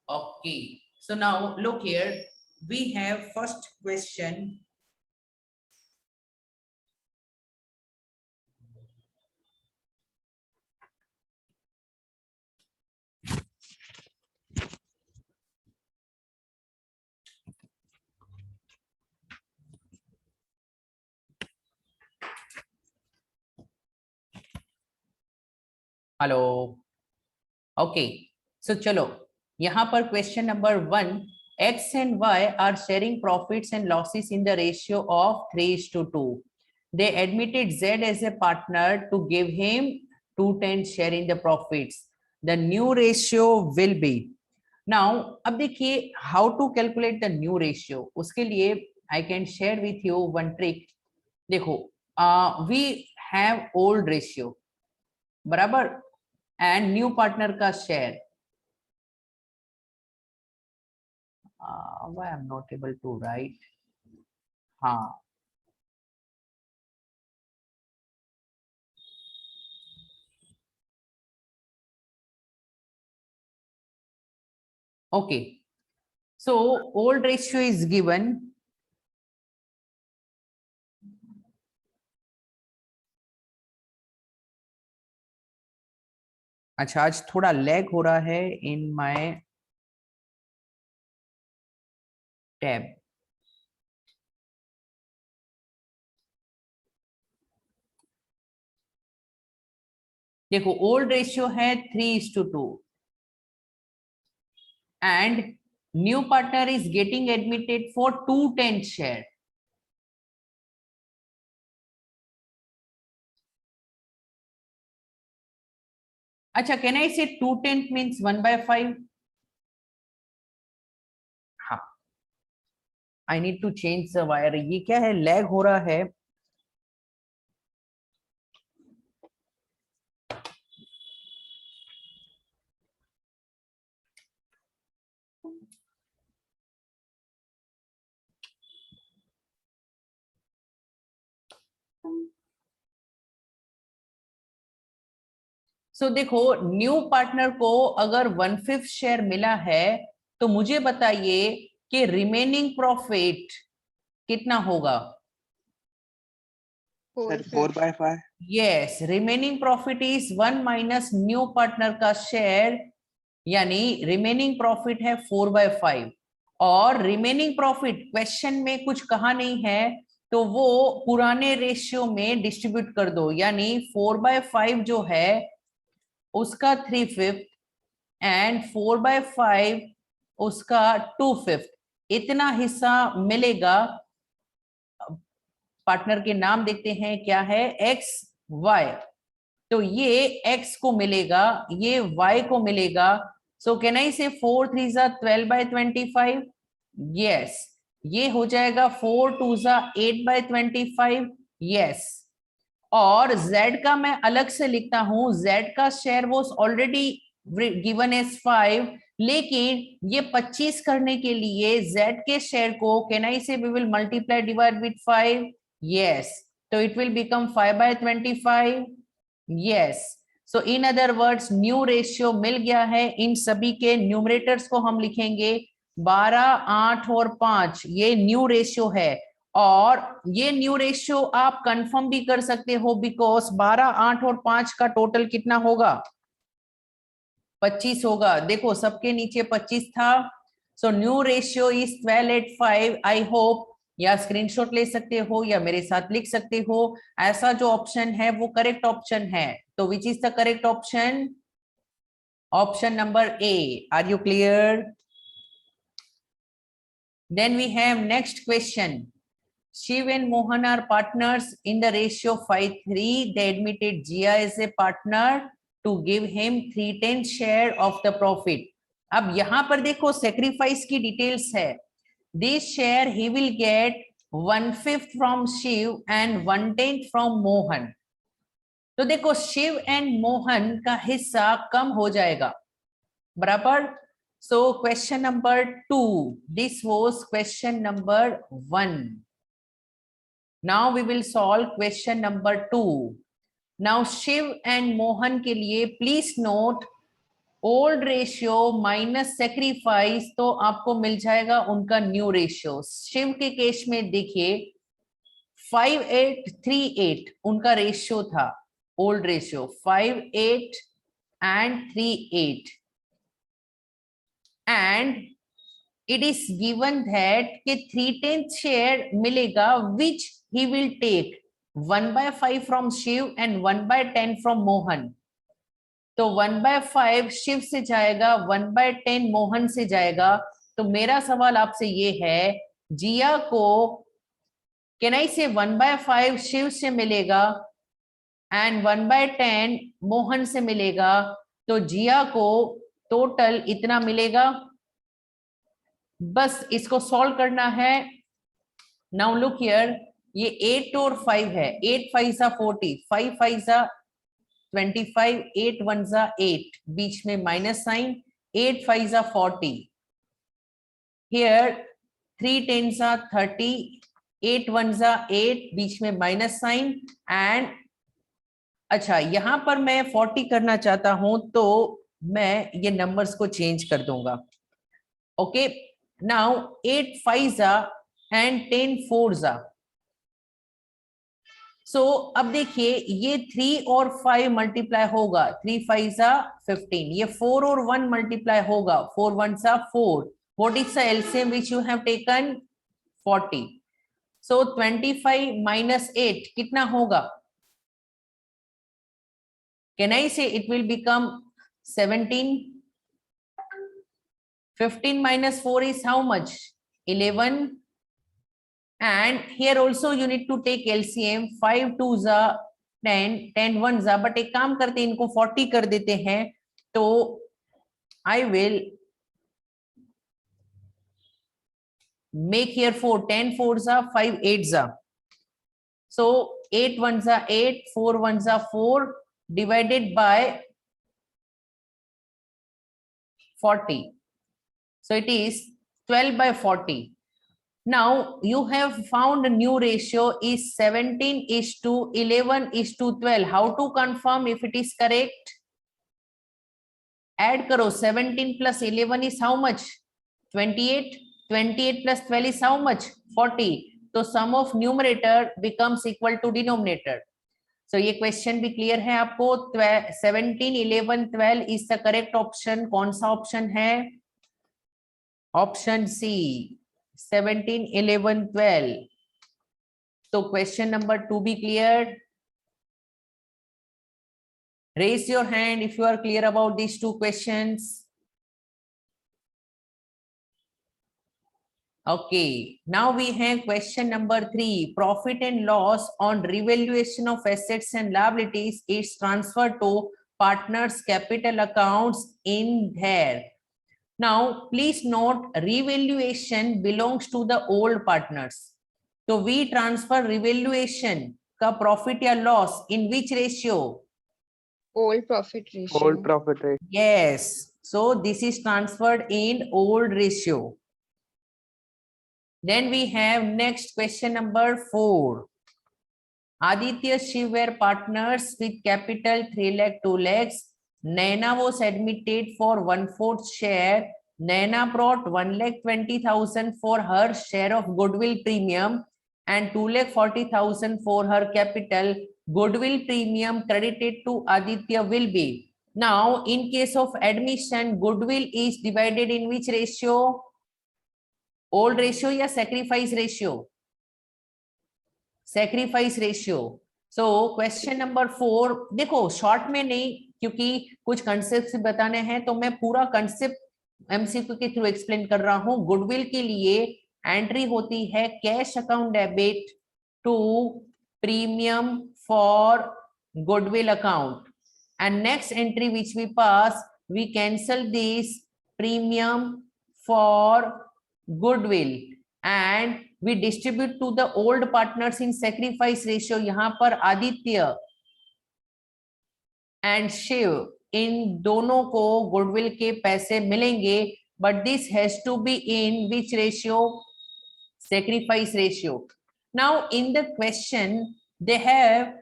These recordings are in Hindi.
Okay, so now look here, we have first question. Hello, okay, so चलो यहाँ पर question number 1, X and Y are sharing profits and losses in the ratio of 3:2. They admitted Z as a partner to give him 2/10 share in the profits. The new ratio will be. Now, अब देखिए how to calculate the new ratio. उसके लिए I can share with you one trick. देखो, we have old ratio, बराबर, and new partner का share. Why I'm not able to write? हाँ, okay. So old ratio is given. अच्छा, आज थोड़ा लैग हो रहा है इन माय टैब. देखो, ओल्ड रेशियो है 3:2 and new partner is getting admitted for 2/10 share. अच्छा, कैन आई से 2/10 मीन्स 1/5? हाँ, I need to change the wire. ये क्या है, लैग हो रहा है. सो देखो, न्यू पार्टनर को अगर 1/5 शेयर मिला है तो मुझे बताइए कि रिमेनिंग प्रॉफिट कितना होगा. 4/5. Yes, remaining profit is 1 minus new partner का शेयर, यानी रिमेनिंग प्रॉफिट है 4/5. और रिमेनिंग प्रॉफिट क्वेश्चन में कुछ कहा नहीं है, तो वो पुराने रेशियो में डिस्ट्रीब्यूट कर दो, यानी 4/5 जो है उसका 3/5 एंड 4/5 उसका 2/5, इतना हिस्सा मिलेगा. पार्टनर के नाम देखते हैं, क्या है, एक्स वाई. तो ये एक्स को मिलेगा, ये वाई को मिलेगा. सो कैन आई से 4 3 12/25? यस, ये हो जाएगा 4 2 8/25. यस, और z का मैं अलग से लिखता हूं. z का शेयर वो ऑलरेडी गिवन एज 5, लेकिन ये 25 करने के लिए z के शेयर को can I say we will multiply divide with 5. Yes, तो it will become 5/25. Yes, so in other words new ratio मिल गया है. इन सभी के न्यूमरेटर्स को हम लिखेंगे 12, 8 और 5. ये न्यू रेशियो है, और ये न्यू रेशियो आप कंफर्म भी कर सकते हो, बिकॉज 12, 8 और 5 का टोटल कितना होगा, 25 होगा. देखो, सबके नीचे 25 था. So new ratio is 12/5. I hope, या स्क्रीनशॉट ले सकते हो या मेरे साथ लिख सकते हो. ऐसा जो ऑप्शन है वो करेक्ट ऑप्शन है. तो which is the correct option? Option number A. Are you clear? Then we have next question. Shiv and Mohan are partners in the ratio 5:3. They admitted Jia as a partner to give him 3/10 share of the profit. अब यहां पर देखो सेक्रीफाइस की डिटेल्स है. This share he will get 1/5 from Shiv and 1/10 from Mohan. तो देखो, शिव एंड मोहन का हिस्सा कम हो जाएगा, बराबर. So question number 2. This was question number 1. Now we will solve question number 2. Now Shiv and Mohan के लिए please note old ratio minus sacrifice, तो आपको मिल जाएगा उनका न्यू रेशियो। शिव के केस में देखिए 5838 उनका रेशियो था, old ratio 58 and 38, and it is given that कि 3/10 शेयर मिलेगा which he will take 1/5 from Shiv and 1/10 from Mohan. तो 1/5 शिव से जाएगा, 1/10 मोहन से जाएगा। तो मेरा सवाल आपसे ये है, जिया को कैन आई से 1/5 शिव से मिलेगा एंड 1/10 मोहन से मिलेगा, तो जिया को टोटल इतना मिलेगा। बस इसको सॉल्व करना है। नाउ लुक हियर, ये 8 और 5 है, 8 5 जा 40, 5 5 जा 25, 8 1 जा 8, बीच में माइनस साइन, 8 5 जा 40, हियर 3 10 जा 30, 8 1 जा 8, बीच में माइनस साइन, एंड अच्छा यहां पर मैं 40 करना चाहता हूं तो मैं ये नंबर्स को चेंज कर दूंगा। ओके, नाउ 8 5 जा एंड 10 4 जा। सो अब देखिए ये 3 और 5 मल्टीप्लाई होगा, 3 5 जा 15, ये 4 और 1 मल्टीप्लाई होगा, 4 1 जा 4। What is the LCM which you have taken? 40। So 25 minus 8 कितना होगा? Can I say it will become 17? 15 minus 4 is how much? 11. And here also you need to take LCM, 5 2 जा 10, 10 1 जा, but एक काम करते हैं इनको 40 कर देते हैं, तो I will make here 4, 10 4 जा 5 8 जा, so 8 1 जा 8, 4 1 जा 4 divided by 40, so it is 12/40. Now you have found a new ratio is 17:11:12. How to confirm if it is correct? Add karo, 17 plus 11 is how much? 28. 28 plus 12 is how much? 40. So sum of numerator becomes equal to denominator. So ये question भी clear है आपको? 17 11 12 is the correct option. कौन सा option है? Option C, 17 11 12. So question number 2 be cleared? Raise your hand if you are clear about these two questions. Okay, now we have question number 3. Profit and loss on revaluation of assets and liabilities is transferred to partners' capital accounts in there. Now, please note revaluation belongs to the old partners. So we transfer revaluation का profit या loss in which ratio? Old profit ratio. Old profit ratio. Yes. So this is transferred in old ratio. Then we have next question number 4. Aditya Shiv were partners with capital 3 lakh 2 lakhs. Naina was admitted for 1/4 share. Naina brought 1,20,000 for her share of goodwill premium and 2,40,000 for her capital. Goodwill premium credited to Aditya will be. Now, in case of admission, goodwill is divided in which ratio? Old ratio या sacrifice ratio? Sacrifice ratio. So question number 4, देखो शॉर्ट में नहीं क्योंकि कुछ कंसेप्ट बताने हैं, तो मैं पूरा कंसेप्ट एमसीक्यू के थ्रू एक्सप्लेन कर रहा हूं। गुडविल के लिए एंट्री होती है cash account debit to premium for goodwill account, and next entry which we pass, we cancel this premium for goodwill and we distribute to the old partners in sacrifice ratio. यहाँ पर आदित्य and शिव इन दोनों को गुडविल के पैसे मिलेंगे, but this has to be in which ratio? Sacrifice ratio. Now in the question they have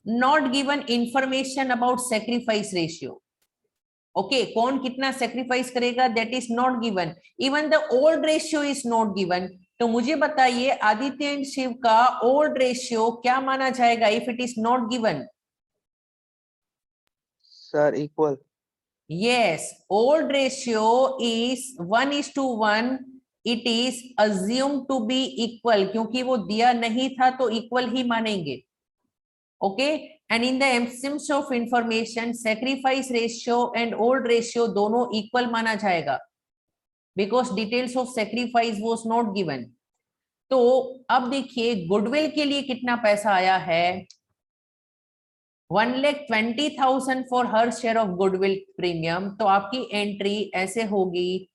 not given information about sacrifice ratio. Okay कौन कितना सेक्रीफाइस करेगा that is not given, even the old ratio is not given. तो मुझे बताइए आदित्य एंड शिव का ओल्ड रेशियो क्या माना जाएगा if it is not given? Sir equal. Yes, old ratio is 1:1. It is assumed to be equal क्योंकि वो दिया नहीं था तो equal ही मानेंगे. Okay, and in the absence of information, sacrifice ratio and old ratio दोनों equal माना जाएगा because details of sacrifice was not given. तो अब देखिए गुडविल के लिए कितना पैसा आया है, 1,20,000 for her share of goodwill premium. तो आपकी एंट्री ऐसे होगी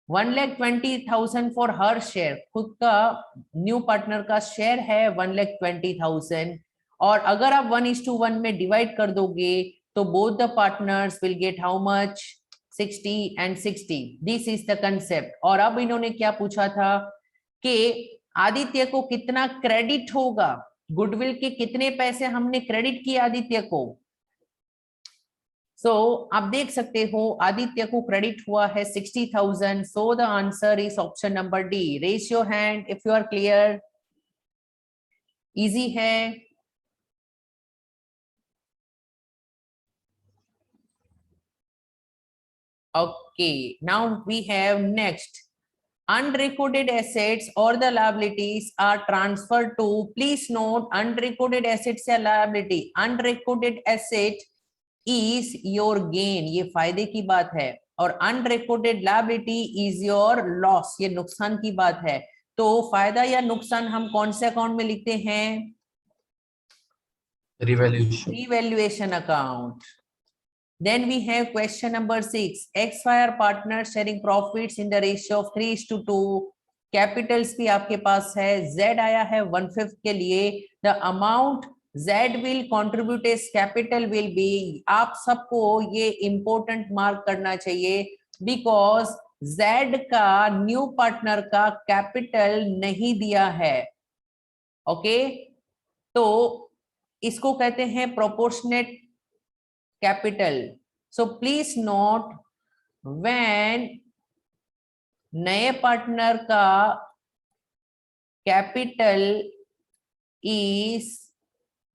1,20,000 फॉर हर शेयर, खुद का न्यू पार्टनर का शेयर है 1,20,000 और अगर आप 1:1 में डिवाइड कर दोगे तो both the partners will get how much 60 and 60। This is the concept. और अब इन्होंने क्या पूछा था कि आदित्य को कितना क्रेडिट होगा, गुडविल के कितने पैसे हमने क्रेडिट किए आदित्य को। सो आप देख सकते हो आदित्य को क्रेडिट हुआ है 60,000। So the answer is option number D. Raise your hand if you are clear. Easy है। Okay now we have next, unrecorded assets or the liabilities are transferred to, please note unrecorded assets या liability, unrecorded asset is your gain, ये फायदे की बात है, और unrecorded liability is your loss, ये नुकसान की बात है। तो फायदा या नुकसान हम कौन से अकाउंट में लिखते हैं? Revaluation account. Then we have question number 6. XY are partners sharing profits in the ratio of 3:2. Capitals भी आपके पास है, Z आया है 1/5 के लिए। The amount Z will contribute as capital will be, आप सबको ये important mark करना चाहिए because Z का न्यू पार्टनर का कैपिटल नहीं दिया है। ओके तो इसको कहते हैं proportionate capital. So please note when नए पार्टनर का कैपिटल इज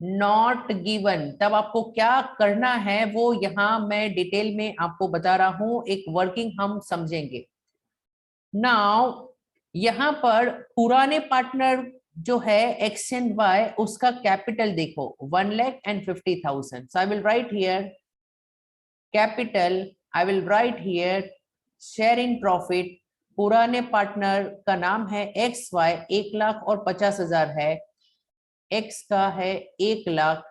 नॉट गिवन, तब आपको क्या करना है वो यहां मैं डिटेल में आपको बता रहा हूं, एक वर्किंग हम समझेंगे। नाउ यहां पर पुराने पार्टनर जो है एक्स एंड वाई, उसका कैपिटल देखो 1,50,000। So I will write here capital, I will write here share in profit. पुराने पार्टनर का नाम है एक्स वाई, 1,50,000 है, एक्स का है 1,00,000,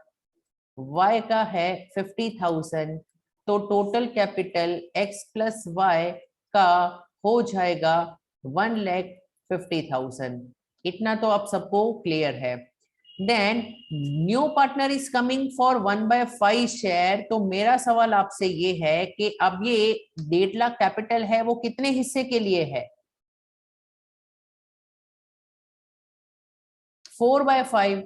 वाई का है 50,000। तो total capital X plus Y का हो जाएगा 1,50,000। इतना तो आप सबको क्लियर है। Then new partner is coming for 1/5 share. तो मेरा सवाल आपसे ये है कि अब ये 1.5 लाख कैपिटल है, वो कितने हिस्से के लिए है? 4/5।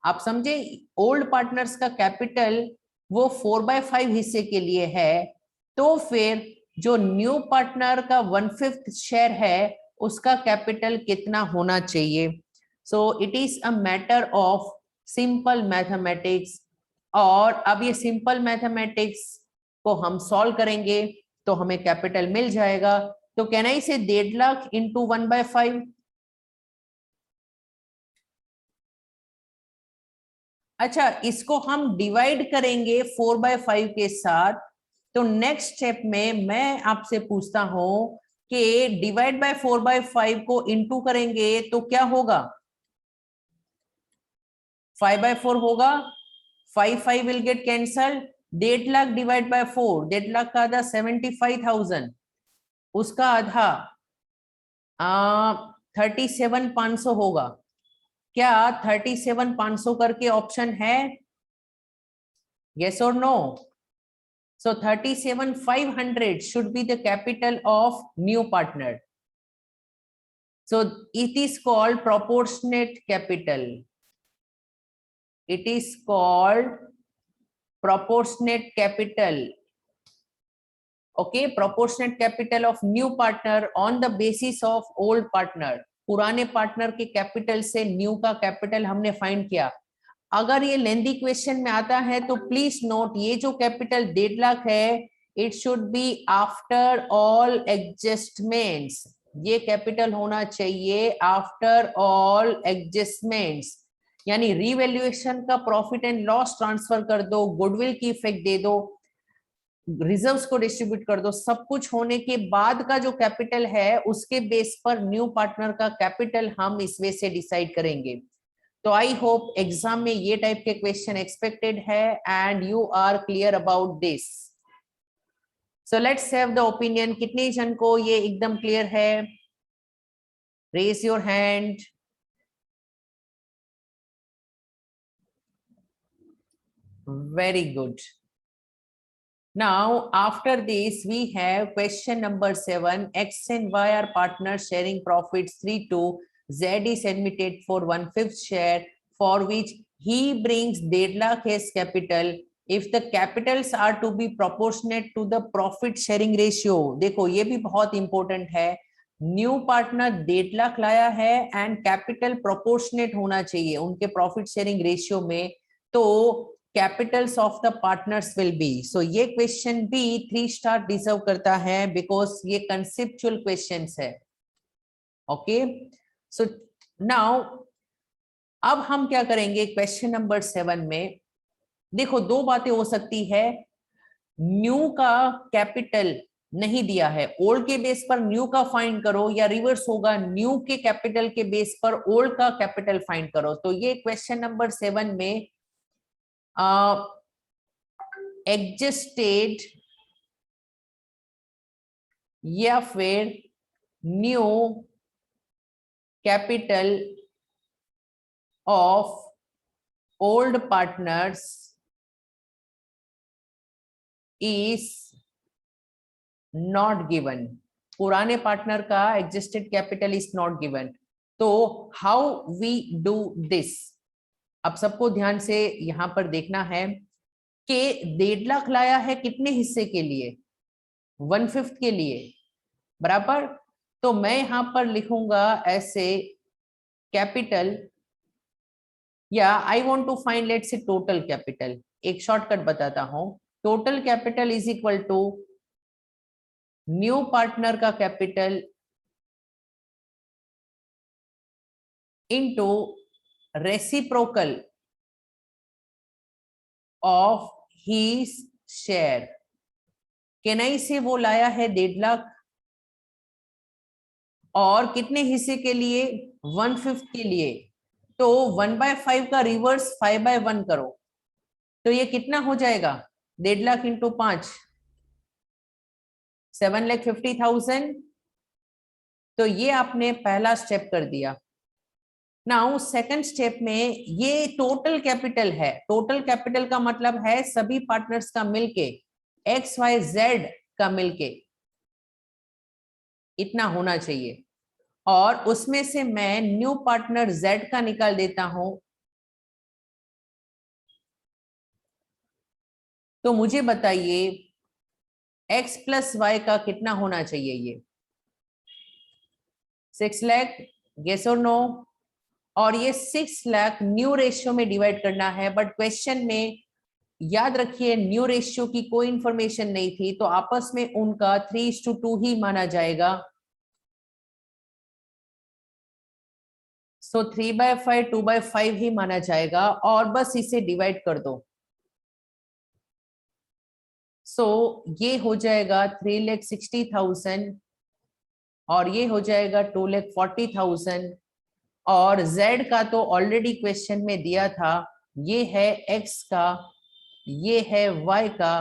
आप समझे, ओल्ड पार्टनर्स का कैपिटल वो 4/5 हिस्से के लिए है। तो फिर जो न्यू पार्टनर का 1/5 शेयर है उसका कैपिटल कितना होना चाहिए? So it is a matter of simple mathematics. और अब ये सिंपल मैथमेटिक्स को हम सॉल्व करेंगे तो हमें कैपिटल मिल जाएगा। तो कैन आई से 1.5 लाख इंटू 1/5। अच्छा, इसको हम डिवाइड करेंगे 4/5 के साथ। तो नेक्स्ट स्टेप में मैं आपसे पूछता हूं कि डिवाइड बाय 4/5 को इंटू करेंगे तो क्या होगा? 5/4 होगा। 5 will get cancel. 1.5 lakh divide by 4, 1.5 lakh का आधा 75,000, उसका आधा 37,500 होगा। क्या 37,500 करके ऑप्शन है? यस और no? So 37,500 should be the capital of new partner. So it is called proportionate capital. It is called proportionate capital. Okay, proportionate capital of new partner on the basis of old partner, पुराने पार्टनर के कैपिटल से न्यू का कैपिटल हमने फाइंड किया। अगर ये लेंदी क्वेश्चन में आता है तो प्लीज नोट, ये जो कैपिटल 1.5 लाख है, it should be after all adjustments, ये कैपिटल होना चाहिए आफ्टर ऑल एडजस्टमेंट्स, यानी रिवैल्यूएशन का प्रॉफिट एंड लॉस ट्रांसफर कर दो, गुडविल की इफेक्ट दे दो, रिजर्व्स को डिस्ट्रीब्यूट कर दो, सब कुछ होने के बाद का जो कैपिटल है उसके बेस पर न्यू पार्टनर का कैपिटल हम इस वे से डिसाइड करेंगे। तो आई होप एग्जाम में ये टाइप के क्वेश्चन एक्सपेक्टेड है and you are clear about this. So let's have the opinion, कितने जन को ये एकदम क्लियर है? Raise your hand. Very good. Now, after this, we have question number 7. X and Y are partners sharing profits 3-2. Z is admitted for 1/5 share, for which he brings 1.5 lakh as capital. If the capitals are to be proportionate to the profit sharing ratio, देखो ये भी बहुत इंपॉर्टेंट है, न्यू पार्टनर 1.5 लाख लाया है एंड कैपिटल प्रोपोर्शनेट होना चाहिए उनके प्रॉफिट शेयरिंग रेशियो में, तो capitals of the partners will be. So ये क्वेश्चन भी 3 स्टार डिजर्व करता है बिकॉज ये कंसेप्चुअल क्वेश्चंस है। ओके, सो नाउ अब हम क्या करेंगे क्वेश्चन नंबर 7 में, देखो दो बातें हो सकती है, न्यू का कैपिटल नहीं दिया है, ओल्ड के बेस पर न्यू का फाइंड करो, या रिवर्स होगा न्यू के कैपिटल के बेस पर ओल्ड का कैपिटल फाइंड करो। तो ये क्वेश्चन नंबर 7 में एडजस्टेड या फिर new capital of old partners is not given, पुराने पार्टनर का adjusted capital is not given. तो हाउ वी डू दिस, अब सबको ध्यान से यहां पर देखना है कि 1.5 लाख लाया है कितने हिस्से के लिए? 1/5 के लिए, बराबर। तो मैं यहां पर लिखूंगा ऐसे कैपिटल, या I want to find let's say total capital, एक शॉर्टकट बताता हूं, total capital is equal to new partner का capital into reciprocal of his share. केनाई से वो लाया है 1.5 लाख, और कितने हिस्से के लिए? 1/5 के लिए। तो 1/5 का रिवर्स 5/1 करो, तो ये कितना हो जाएगा? 1.5 लाख इंटू 5, 7,50,000। तो ये आपने पहला स्टेप कर दिया। नाउ सेकंड स्टेप में ये टोटल कैपिटल है, टोटल कैपिटल का मतलब है सभी पार्टनर्स का मिलके, XYZ का मिलके इतना होना चाहिए, और उसमें से मैं न्यू पार्टनर Z का निकाल देता हूं। तो मुझे बताइए X प्लस Y का कितना होना चाहिए? ये 6 लाख, गेस और नो? और ये 6 लाख न्यू रेशियो में डिवाइड करना है, बट क्वेश्चन में याद रखिए न्यू रेशियो की कोई इंफॉर्मेशन नहीं थी, तो आपस में उनका 3:2 ही माना जाएगा। सो 3/5 2/5 ही माना जाएगा, और बस इसे डिवाइड कर दो। सो ये हो जाएगा 3,60,000, और ये हो जाएगा 2,40,000, और Z का तो ऑलरेडी क्वेश्चन में दिया था, ये है X का, ये है Y का,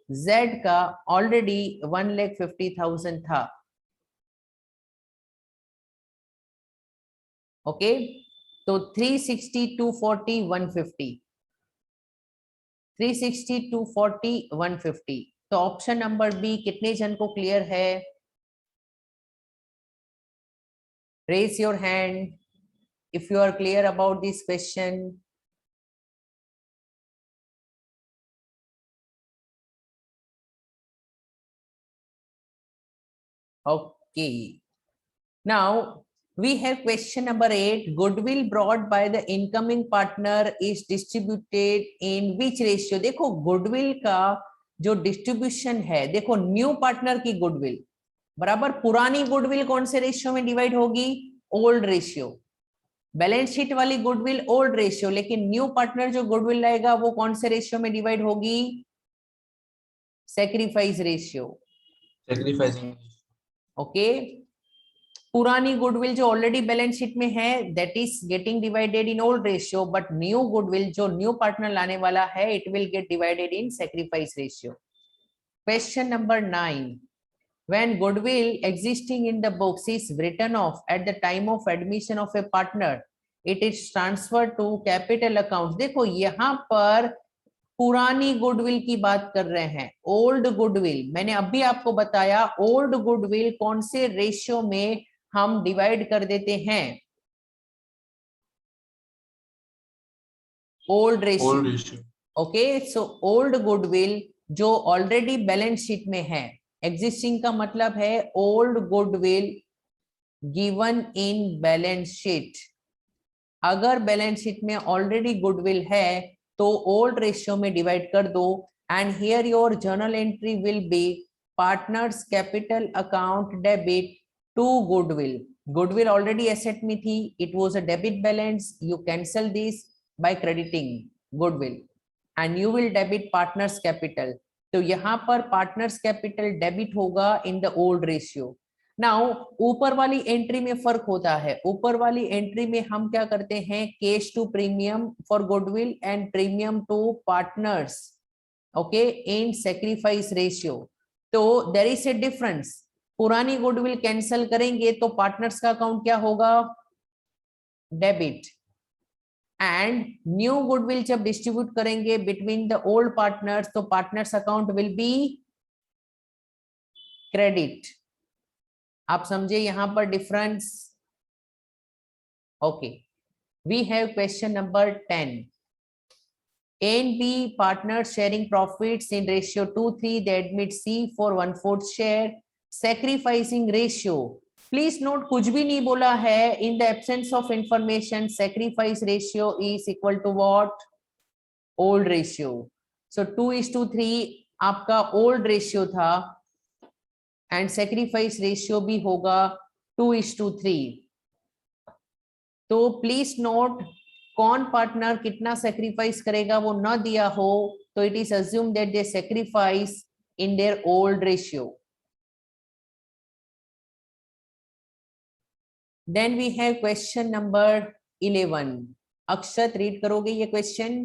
Z का ऑलरेडी 1,50,000 था। ओके, तो 360, 240, 150, 360, 240, 150। तो ऑप्शन नंबर बी कितने जन को क्लियर है? Raise your hand if you are clear about this question. Okay. Now we have question number 8. Goodwill brought by the incoming partner is distributed in which ratio? देखो goodwill का जो डिस्ट्रीब्यूशन है, देखो न्यू पार्टनर की गुडविल बराबर पुरानी गुडविल कौन से रेशियो में डिवाइड होगी? Old ratio. बैलेंस शीट वाली गुडविल ओल्ड रेशियो, लेकिन न्यू पार्टनर जो गुडविल लाएगा वो कौन से रेशियो में डिवाइड होगी? Sacrifice ratio. Sacrificing. ओके, पुरानी गुडविल जो ऑलरेडी बैलेंस शीट में है that is getting divided in old ratio, but new goodwill जो न्यू पार्टनर लाने वाला है it will get divided in sacrifice ratio. Question number 9. When goodwill existing in the books is written off at the time of admission of a partner, it is transferred to capital accounts. देखो यहाँ पर पुरानी गुडविल की बात कर रहे हैं, ओल्ड गुडविल। मैंने अभी आपको बताया ओल्ड गुडविल कौन से रेशियो में हम डिवाइड कर देते हैं? Old ratio. Okay, so old goodwill जो ऑलरेडी बैलेंस शीट में है, एग्जिस्टिंग का मतलब है old goodwill given in balance sheet. अगर बैलेंस शीट में ऑलरेडी गुडविल है तो ओल्ड रेशियो में डिवाइड कर दो, and here your journal entry will be partners capital account debit to goodwill. Goodwill already asset में थी, it was a debit balance, you cancel this by crediting goodwill and you will debit partners capital. तो यहाँ पर पार्टनर्स कैपिटल डेबिट होगा in the old ratio. Now ऊपर वाली एंट्री में फर्क होता है, ऊपर वाली एंट्री में हम क्या करते हैं? Cash to premium for goodwill and premium to partners, okay, in sacrifice ratio. तो देयर इज ए डिफरेंस। पुरानी गुडविल कैंसिल करेंगे तो पार्टनर्स का अकाउंट क्या होगा? डेबिट। एंड न्यू गुडविल जब डिस्ट्रीब्यूट करेंगे बिटवीन द ओल्ड पार्टनर्स तो partners account will be credit. आप समझे यहां पर difference? Okay, we have question number 10. A and B partners sharing profits in ratio 2:3. They admit C for 1/4 share. Sacrificing ratio. Please note कुछ भी नहीं बोला है. In the absence of information, sacrifice ratio is equal to what? Old ratio. So 2:3 आपका old ratio था, and sacrifice ratio भी होगा 2:3. तो प्लीज नोट कौन पार्टनर कितना सेक्रीफाइस करेगा वो न दिया हो तो it is assume that they sacrifice in their old ratio. Then we have question number 11. Akshat read करोगे ये question?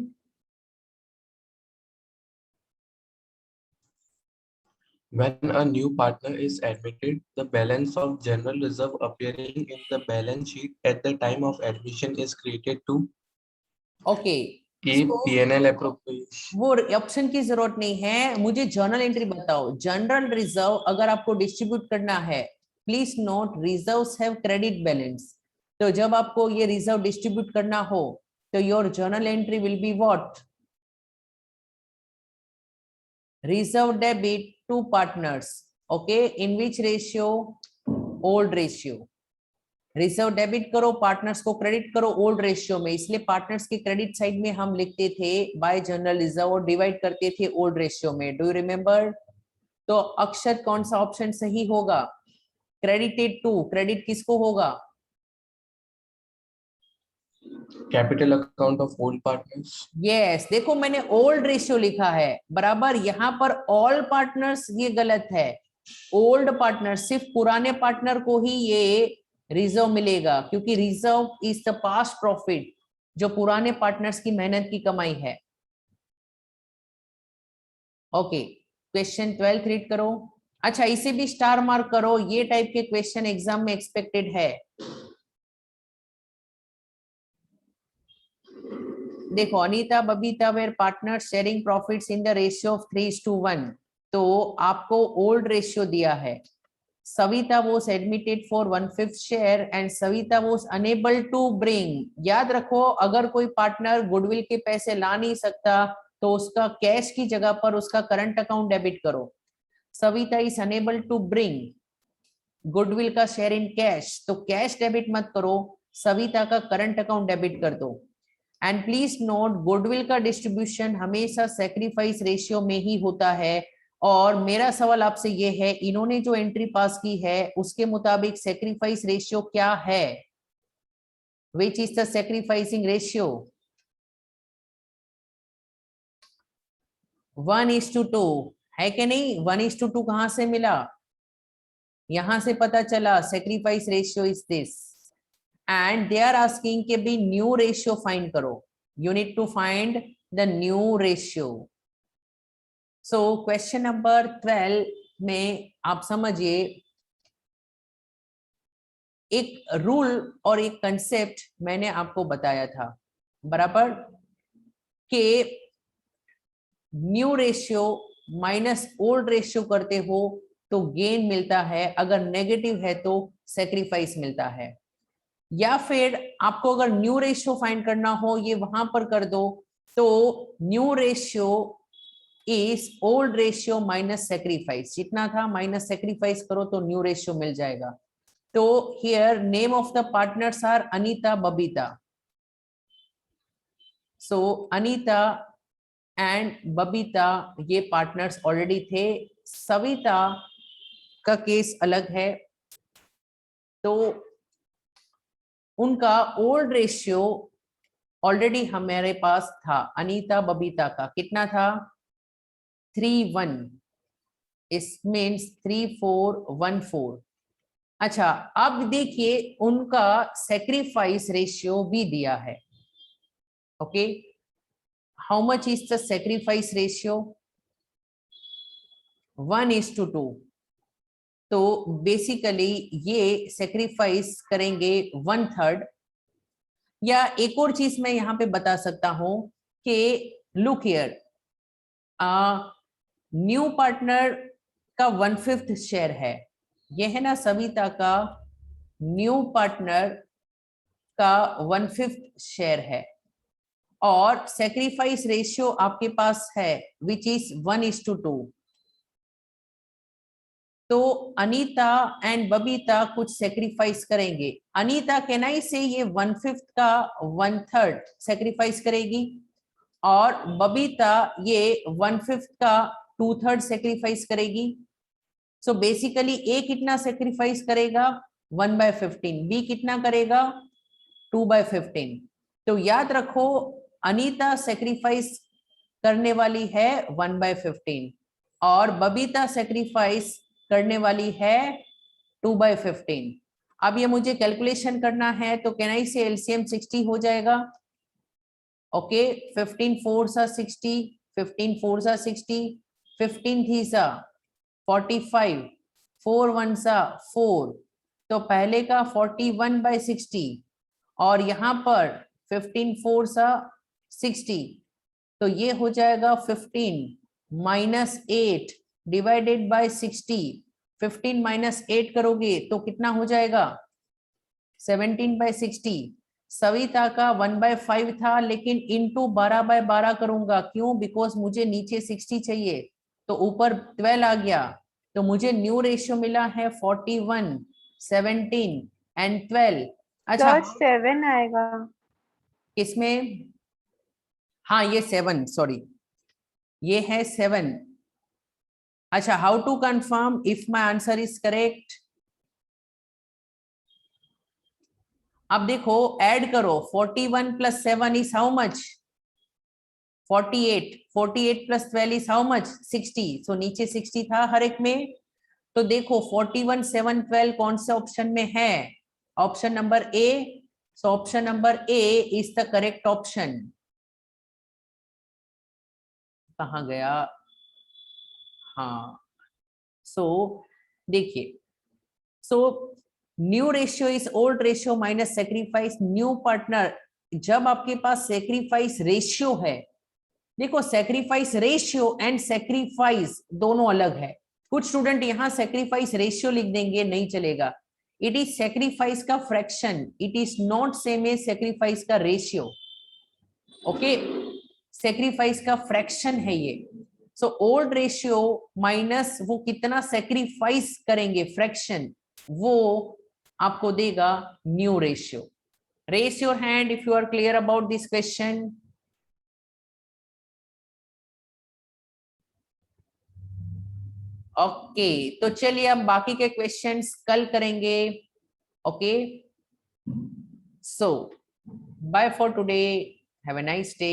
When a new partner is admitted, the balance of general reserve appearing in the balance sheet at the time of admission is created to okay, P&L appropriation. वो ऑप्शन की जरूरत नहीं है, मुझे जर्नल एंट्री बताओ। जनरल रिजर्व अगर आपको डिस्ट्रीब्यूट करना है, please note reserves have credit balance. तो जब आपको ये रिजर्व डिस्ट्रीब्यूट करना हो तो your journal entry will be what? Reserve debit to partners, okay, in which ratio? Old ratio. Reserve debit करो, पार्टनर्स को क्रेडिट करो ओल्ड रेशियो में, इसलिए पार्टनर्स के क्रेडिट साइड में हम लिखते थे बाय जनरल रिजर्व और डिवाइड करते थे ओल्ड रेशियो में। Do you remember? तो अक्षर कौन सा ऑप्शन सही होगा? क्रेडिटेड टू, क्रेडिट किसको होगा? Capital account of old partners. Yes, देखो मैंने ओल्ड रेशियो लिखा है बराबर, यहाँ पर ऑल पार्टनर्स ये गलत है। ओल्ड पार्टनर सिर्फ पुराने पार्टनर को ही ये रिजर्व मिलेगा, क्योंकि reserve is the past profit जो पुराने पार्टनर्स की मेहनत की कमाई है। ओके, क्वेश्चन 12 रीड करो। अच्छा, इसे भी स्टार मार्क करो, ये टाइप के क्वेश्चन एग्जाम में एक्सपेक्टेड है। देखो, Anita Babita were partner sharing profits in the ratio of 3:1, तो आपको ओल्ड रेशियो दिया है। Savita was admitted for 1/5 share and Savita was unable to bring। याद रखो, अगर कोई पार्टनर गुडविल के पैसे ला नहीं सकता तो उसका कैश की जगह पर उसका करंट अकाउंट डेबिट करो। Savita is unable to bring goodwill का शेयर इन कैश, तो कैश डेबिट मत करो, सविता का करंट अकाउंट डेबिट कर दो। एंड प्लीज नोट, गुडविल का डिस्ट्रीब्यूशन हमेशा सेक्रीफाइस रेशियो में ही होता है। और मेरा सवाल आपसे ये है, इन्होंने जो एंट्री पास की है उसके मुताबिक सेक्रीफाइस रेशियो क्या है? विच इज द सेक्रीफाइसिंग रेशियो? 1:2 है कि नहीं? 1:2 कहां से मिला? यहां से पता चला sacrifice ratio is this. And they are asking के भी न्यू रेशियो फाइंड करो, you need to find the new ratio. So question number 12 में आप समझिए, एक रूल और एक कंसेप्ट मैंने आपको बताया था बराबर, कि new ratio minus old ratio करते हो तो गेन मिलता है, अगर नेगेटिव है तो सेक्रीफाइस मिलता है। या फिर आपको अगर न्यू रेशियो फाइंड करना हो, ये वहां पर कर दो, तो new ratio is old ratio minus sacrifice, जितना था माइनस सेक्रीफाइस करो तो न्यू रेशियो मिल जाएगा। तो here name of the partners are Anita, Babita. So Anita and Babita ये पार्टनर्स ऑलरेडी थे। सविता का केस अलग है, तो उनका ओल्ड रेशियो ऑलरेडी हमारे पास था। अनीता बबीता का कितना था? 3:1, इस मीन्स 3:4:1:4। अच्छा, अब देखिए उनका सेक्रीफाइस रेशियो भी दिया है। Okay, how much is the sacrifice ratio? 1:2। तो बेसिकली ये सेक्रीफाइस करेंगे 1/3। या एक और चीज मैं यहाँ पे बता सकता हूं कि लुक हियर, न्यू पार्टनर का 1/5 शेयर है, ये है ना सविता का न्यू पार्टनर का 1/5 शेयर है, और सेक्रीफाइस रेशियो आपके पास है विच इज 1:2। तो अनीता एंड बबीता कुछ सेक्रीफाइस करेंगे। अनीता कैन आई से ये 1/5 का 1/3 सेक्रीफाइस करेगी, और बबीता ये 1/5 का 2/3 सेक्रीफाइस करेगी। सो बेसिकली ए कितना सेक्रीफाइस करेगा? 1/15। बी कितना करेगा? 2/15। तो याद रखो, अनीता सेक्रीफाइस करने वाली है 1/15 और बबीता सेक्रीफाइस करने वाली है 2/15। अब ये मुझे कैलकुलेशन करना है, तो कैन आई से एलसीएम 60 हो जाएगा। ओके, 15 4 सा 60, 15 4 सा 60, 15 3 सा 45, 4 1 सा 4, तो पहले का 41/60 और यहाँ पर 15 4 सा 60, तो ये हो जाएगा 15 - 8 डिवाइडेड बाय 60। 15 - 8 करोगे तो कितना हो जाएगा? 17/60। सविता का 1/5 था, लेकिन इंटू 12/12 करूंगा, क्यों? बिकॉज मुझे नीचे 60 चाहिए, तो ऊपर 12 आ गया, तो मुझे न्यू रेशियो मिला है 41, 17 एंड 12। अच्छा, 7 आएगा। किसमें? हाँ, ये 7, सॉरी, ये है 7। अच्छा, how to confirm if my answer is correct? अब देखो, ऐड करो, 41 + 7 is how much? 48। 48 + 12 is how much? 60। So नीचे 60 था हर एक में, तो देखो 41 7 12 कौन से ऑप्शन में है? Option number A. So option number A is the correct option. कहाँ गया? हाँ, सो देखिए, so new ratio is old ratio minus sacrifice new partner. जब आपके पास सेक्रीफाइस रेशियो है, देखो सेक्रीफाइस रेशियो एंड सेक्रीफाइस दोनों अलग है। कुछ स्टूडेंट यहां सेक्रीफाइस रेशियो लिख देंगे, नहीं चलेगा। इट इज सेक्रीफाइस का fraction, it is not same as sacrifice का रेशियो। ओके, सेक्रीफाइस का फ्रैक्शन है ये। सो ओल्ड रेशियो माइनस वो कितना सेक्रीफाइस करेंगे, फ्रैक्शन, वो आपको देगा new ratio. Raise your hand if you are clear about this question. Okay तो चलिए अब बाकी के क्वेश्चंस कल करेंगे. Okay so bye for today. Have a nice day.